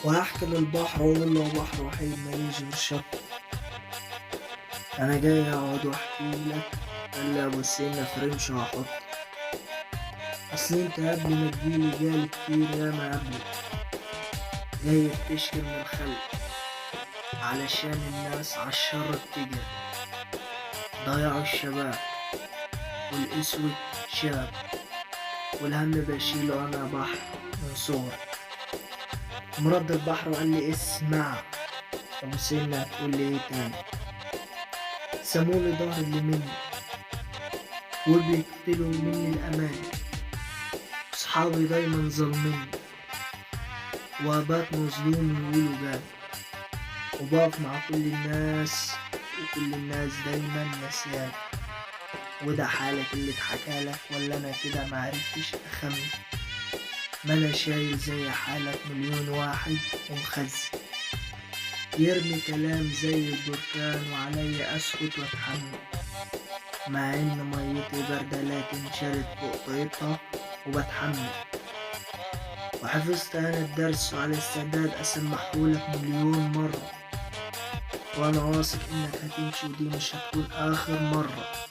وهحكي للبحر واقول له يا بحر وحيد ماليش غير شط. انا جاي اقعد واحكي لك. قال لي ابو السنة في رمش وهحط. اصل انت قبل ما تجيلي جالي كتير ياما قبلي، جاي بتشكي من الخلق علشان الناس عالشر بتجري، ضيعوا الشباب والاسود شاب، والهم بشيله انا بحر من صغري. مرد البحر وقال لي اسمع، ابو سنة هتقول لي ايه تاني؟ سمولي ظهر اللي مني وبيقتلوا مني الامان، صحابي دايما ظالميني وابات مظلوم يقولوا جاب، وبقف مع كل الناس وكل الناس دايما نسيان. وده حالك اللي اتحكالك ولا انا كده معرفتش اخمن؟ ما انا شايل زي حالك مليون واحد ومخزن، يرمي كلام زي البركان وعليا اسكت واتحمل، مع ان ميتي باردة لكن شارد فوق طيبها وبتحمل. وحفظت انا الدرس وعلى استعداد اسمحهولك مليون مرة، وانا واثق انك هتمشي ودي مش هتكون اخر مرة.